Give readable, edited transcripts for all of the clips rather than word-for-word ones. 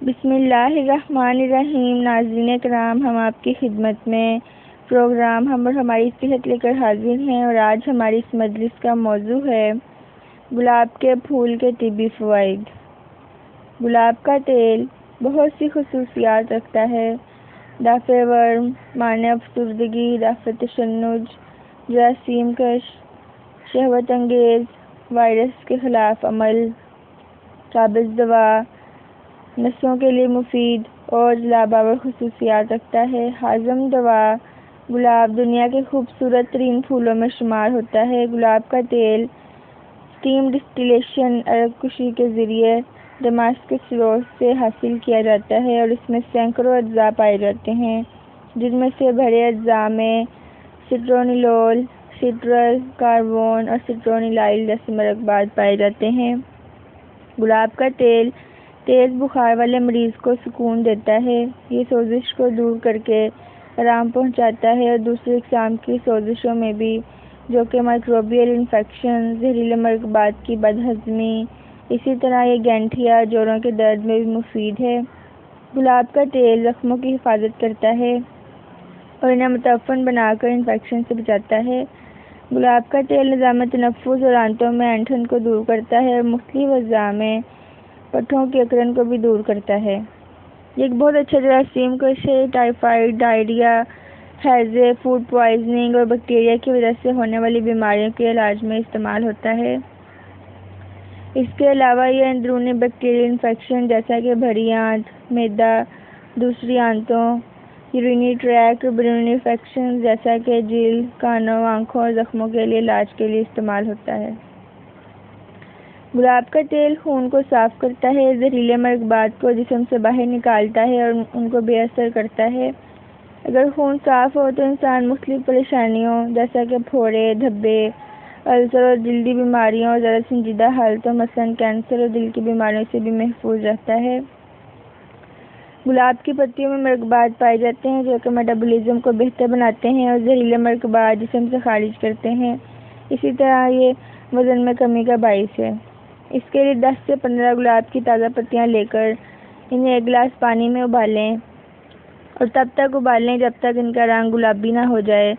بسم اللہ الرحمن الرحیم۔ ناظرین کرام، ہم آپ کی خدمت میں پروگرام ہم اور ہماری صحت لے کر حاضر ہیں، اور آج ہماری اس مجلس کا موضوع ہے گلاب کے پھول کے طبی فوائد۔ گلاب کا تیل بہت سی خصوصیات رکھتا ہے۔ دافع ورم، مانع افسردگی، دافع تشنج، جراثیم کش، شہوت انگیز، وائرس کے خلاف عمل، قابض دوا، نسوں کے لیے مفید اور جلابآور خصوصیات رکھتا ہے۔ ہاضم دوا۔ گلاب دنیا کے خوبصورت ترین پھولوں میں شمار ہوتا ہے۔ گلاب کا تیل اسٹیم ڈسٹیلیشن عرق کشی کے ذریعے ڈماسکس روز سے حاصل کیا جاتا ہے، اور اس میں سینکڑوں اجزاء پائے جاتے ہیں، جن میں سے بڑے اجزاء میں سٹرونیلول، سٹرل، کاربون اور سٹرونیلائل جیسے مرکبات پائے جاتے ہیں۔ گلاب کا تیل تیز بخار والے مریض کو سکون دیتا ہے۔ یہ سوزش کو دور کر کے آرام پہنچاتا ہے، اور دوسری اقسام کی سوزشوں میں بھی، جو کہ مائکروبیل انفیکشن، زہریلے مرکبات کی بدہضمی، اسی طرح یہ گینٹھیا، جوڑوں کے درد میں بھی مفید ہے۔ گلاب کا تیل زخموں کی حفاظت کرتا ہے اور انہیں متعفن بنا کر انفیکشن سے بچاتا ہے۔ گلاب کا تیل نظام تنفس اور آنتوں میں اینٹھن کو دور کرتا ہے، اور مختلف اعضاء میں پٹھوں کی اکڑن کو بھی دور کرتا ہے۔ یہ ایک بہت اچھا جراثیم کش ہے۔ ٹائیفائڈ، ڈائریا، ہیضے، فوڈ پوائزننگ اور بیکٹیریا کی وجہ سے ہونے والی بیماریوں کے علاج میں استعمال ہوتا ہے۔ اس کے علاوہ یہ اندرونی بیکٹیریل انفیکشن جیسا کہ بھری آنت، معدہ، دوسری آنتوں، یورینری ٹریکٹ اور بیرونی انفیکشن جیسا کہ جلد، کانوں، آنکھوں اور زخموں کے لیے علاج کے لیے استعمال ہوتا ہے۔ گلاب کا تیل خون کو صاف کرتا ہے، زہریلے مرکبات کو جسم سے باہر نکالتا ہے اور ان کو بے اثر کرتا ہے۔ اگر خون صاف ہو تو انسان مختلف پریشانیوں جیسا کہ پھوڑے، دھبے، السر اور جلدی بیماریوں اور زیادہ سنجیدہ حالتوں مثلاً کینسر اور دل کی بیماریوں سے بھی محفوظ رہتا ہے۔ گلاب کی پتیوں میں مرکبات پائے جاتے ہیں جو کہ میٹابولزم کو بہتر بناتے ہیں اور زہریلے مرکبات جسم سے خارج کرتے ہیں۔ اسی طرح یہ وزن میں کمی کا باعث ہے۔ اس کے لیے 10 سے 15 گلاب کی تازہ پتیاں لے کر انہیں ایک گلاس پانی میں ابالیں، اور تب تک ابالیں جب تک ان کا رنگ گلابی نہ ہو جائے۔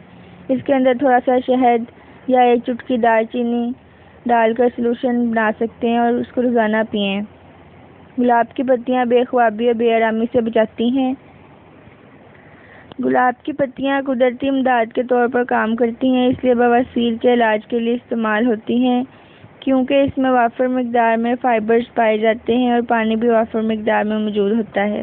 اس کے اندر تھوڑا سا شہد یا ایک چٹکی دار چینی ڈال کر سلوشن بنا سکتے ہیں، اور اس کو روزانہ پئیں۔ گلاب کی پتیاں بے خوابی اور بے آرامی سے بچاتی ہیں۔ گلاب کی پتیاں قدرتی امداد کے طور پر کام کرتی ہیں، اس لیے بواسیر کے علاج کے لیے استعمال ہوتی ہیں، کیونکہ اس میں وافر مقدار میں فائبرز پائے جاتے ہیں اور پانی بھی وافر مقدار میں موجود ہوتا ہے۔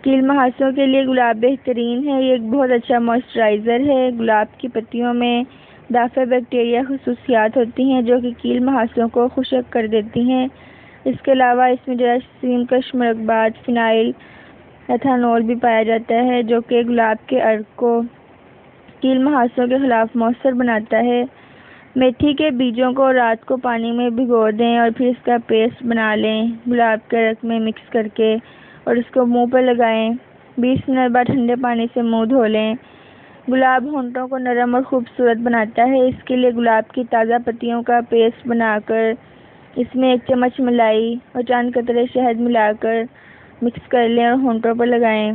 کیل محاسوں کے لیے گلاب بہترین ہے۔ یہ ایک بہت اچھا موئسچرائزر ہے۔ گلاب کی پتیوں میں دافع بیکٹیریا خصوصیات ہوتی ہیں جو کہ کیل محاسوں کو خشک کر دیتی ہیں۔ اس کے علاوہ اس میں جراثیم کش مرکبات فینائل ایتھانول بھی پایا جاتا ہے، جو کہ گلاب کے عرق کو کیل محاسوں کے خلاف مؤثر بناتا ہے۔ میتھی کے بیجوں کو رات کو پانی میں بھگو دیں اور پھر اس کا پیسٹ بنا لیں، گلاب کے عرق میں مکس کر کے، اور اس کو منہ پر لگائیں۔ 20 منٹ بعد ٹھنڈے پانی سے منہ دھو لیں۔ گلاب ہونٹوں کو نرم اور خوبصورت بناتا ہے۔ اس کے لیے گلاب کی تازہ پتیوں کا پیسٹ بنا کر اس میں 1 چمچ ملائی اور چند قطرے شہد ملا کر مکس کر لیں اور ہونٹوں پر لگائیں۔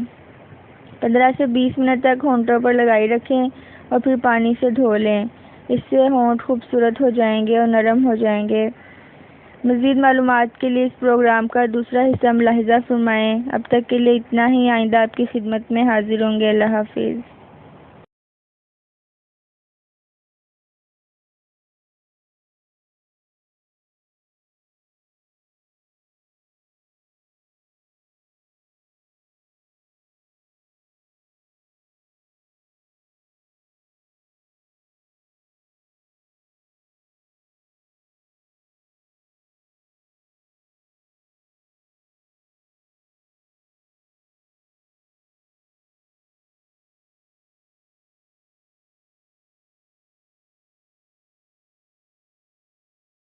15 سے 20 منٹ تک ہونٹوں پر لگائی رکھیں اور پھر پانی سے دھو لیں۔ اس سے ہونٹ خوبصورت ہو جائیں گے اور نرم ہو جائیں گے۔ مزید معلومات کے لیے اس پروگرام کا دوسرا حصہ ملاحظہ فرمائیں۔ اب تک کے لیے اتنا ہی۔ آئندہ آپ کی خدمت میں حاضر ہوں گے۔ اللہ حافظ۔